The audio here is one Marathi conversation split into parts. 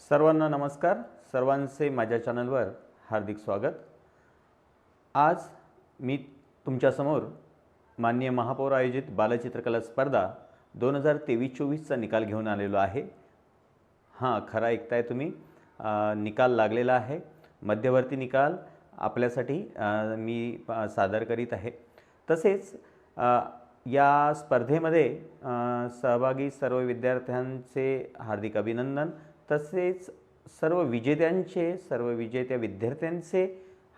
सर्वांना नमस्कार. सर्वांचे माझ्या चॅनलवर हार्दिक स्वागत. आज मी तुमच्यासमोर माननीय महापौर आयोजित बालचित्रकला स्पर्धा 2023-24चा निकाल घेऊन आलेलो आहे. हां, खरं ऐकताय तुम्ही. निकाल लागलेला आहे. मध्यवर्ती निकाल आपल्यासाठी मी सादर करीत आहे. तसेच या स्पर्धेमध्ये सहभागी सर्व विद्यार्थ्यांचे हार्दिक अभिनंदन. तसेच सर्व विजेत्या विद्यार्थ्यांचे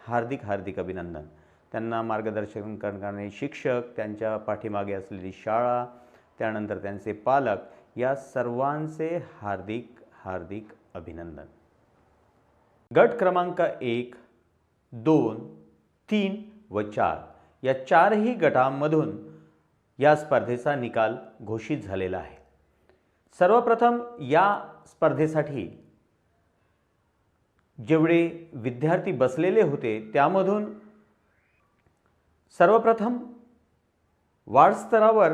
हार्दिक अभिनंदन. त्यांना मार्गदर्शन करणारे शिक्षक, त्यांच्या पाठीमागे असलेली शाळा, त्यानंतर त्यांचे पालक, या सर्वांचे हार्दिक अभिनंदन. गट क्रमांक 1, 2, 3 व 4 या चारही गटांमधून या स्पर्धेचा निकाल घोषित झालेला आहे. सर्वप्रथम या स्पर्धेसाठी जेवढे विद्यार्थी बसलेले होते त्यामधून सर्वप्रथम वार्ड स्तरावर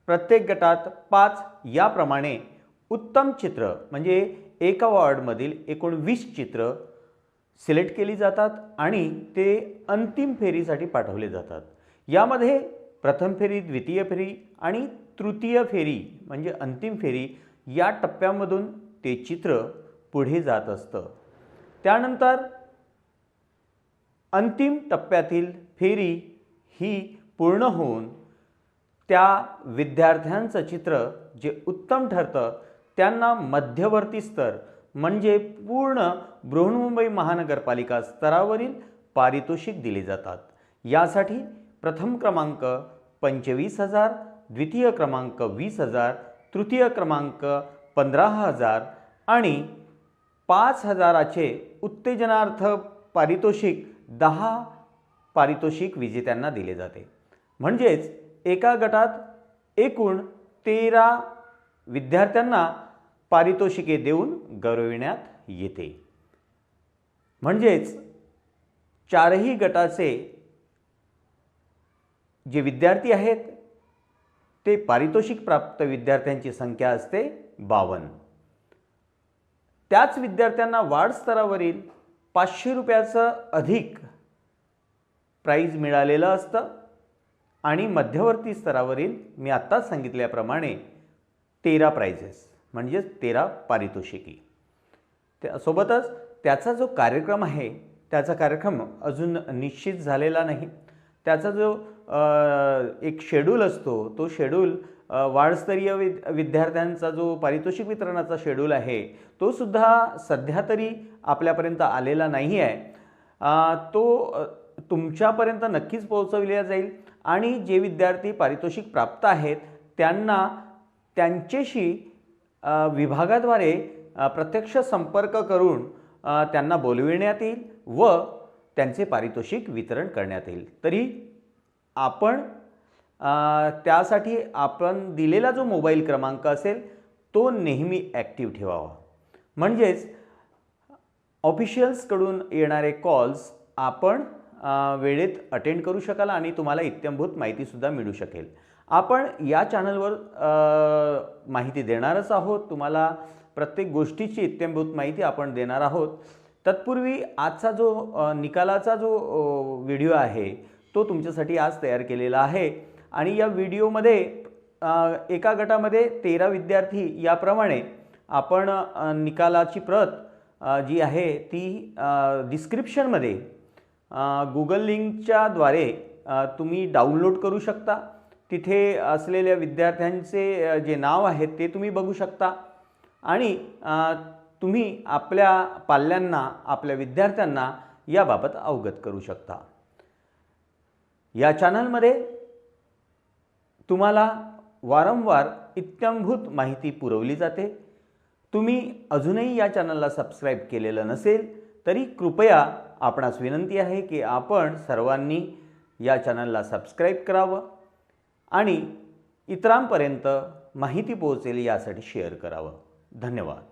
प्रत्येक गटात 5 याप्रमाणे उत्तम चित्र म्हणजे एका वॉर्डमधील एकूण 20 चित्र सिलेक्ट केली जातात आणि ते अंतिम फेरीसाठी पाठवले जातात. यामध्ये प्रथम फेरी, द्वितीय फेरी आणि तृतीय फेरी म्हणजे अंतिम फेरी या टप्प्यामधून ते चित्र पुढे जात असतं. त्यानंतर अंतिम टप्प्यातील फेरी ही पूर्ण होऊन त्या विद्यार्थ्यांचं चित्र जे उत्तम ठरतं त्यांना मध्यवर्ती स्तर म्हणजे पूर्ण बृहन्मुंबई महानगरपालिका स्तरावरील पारितोषिक दिले जातात. यासाठी प्रथम क्रमांक 25,000, द्वितीय क्रमांक 20,000, तृतीय क्रमांक 15,000 आणि 5,000चे उत्तेजनार्थ पारितोषिक 10 पारितोषिक विजेत्यांना दिले जाते. म्हणजेच एका गटात एकूण 13 विद्यार्थ्यांना पारितोषिके देऊन गौरविण्यात येते. म्हणजेच चारही गटाचे जे विद्यार्थी आहेत ते पारितोषिक प्राप्त विद्यार्थ्यांची संख्या असते 52. त्याच विद्यार्थ्यांना वार्ड स्तरावरील 500 रुपयाचं अधिक प्राइज मिळालेलं असतं आणि मध्यवर्ती स्तरावरील मी आत्ताच सांगितल्याप्रमाणे 13 प्राइजेस म्हणजेच 13 पारितोषिकी. त्यासोबतच त्याचा जो कार्यक्रम आहे त्याचा कार्यक्रम अजून निश्चित झालेला नाही. त्याचा जो एक शेड्यूल असतो तो शेड्यूल वार्डस्तरीय विद्यार्थ्यांचा जो पारितोषिक वितरणाचा शेड्यूल आहे तो सुद्धा सध्या तरी आपल्यापर्यंत आलेला नाही आहे. तो तुमच्यापर्यंत नक्कीच पोहोचवला जाईल आणि जे विद्यार्थी पारितोषिक प्राप्त आहेत त्यांना त्यांच्याशी विभागाद्वारे प्रत्यक्ष संपर्क करून त्यांना बोलविण्यात येईल व त्यांचे पारितोषिक वितरण करण्यात येईल. तरी आपण त्यासाठी आपण दिलेला जो मोबाईल क्रमांक असेल तो नेहमी ॲक्टिव्ह ठेवावा. म्हणजेच ऑफिशियल्सकडून येणारे कॉल्स आपण वेळेत अटेंड करू शकाल आणि तुम्हाला इत्थंभूत माहितीसुद्धा मिळू शकेल. आपण या चॅनलवर माहिती देणारच आहोत. तुम्हाला प्रत्येक गोष्टीची इत्थंभूत माहिती आपण देणार आहोत. तत्पूर्वी आजचा जो निकालाचा जो व्हिडिओ आहे तो तुमच्यासाठी आज तयार केलेला आहे आणि या व्हिडिओमध्ये एका गटामध्ये 13 विद्यार्थी याप्रमाणे आपण निकालाची प्रत जी आहे ती डिस्क्रिप्शनमध्ये गुगल लिंकच्या द्वारे तुम्ही डाउनलोड करू शकता. तिथे असलेल्या विद्यार्थ्यांचे जे नाव आहे ते तुम्ही बघू शकता आणि तुम्ही आपल्या पाल्यांना, आपल्या विद्यार्थ्यांना याबाबत अवगत करू शकता. या चॅनलमध्ये तुम्हाला वारंवार इत्थंभूत माहिती पुरवली जाते. तुम्ही अजूनही या चॅनलला सबस्क्राईब केलेलं नसेल तरी कृपया आपणास विनंती आहे की आपण सर्वांनी या चॅनलला सबस्क्राईब करावं आणि इतरांपर्यंत माहिती पोहोचेल यासाठी शेअर करावं. धन्यवाद.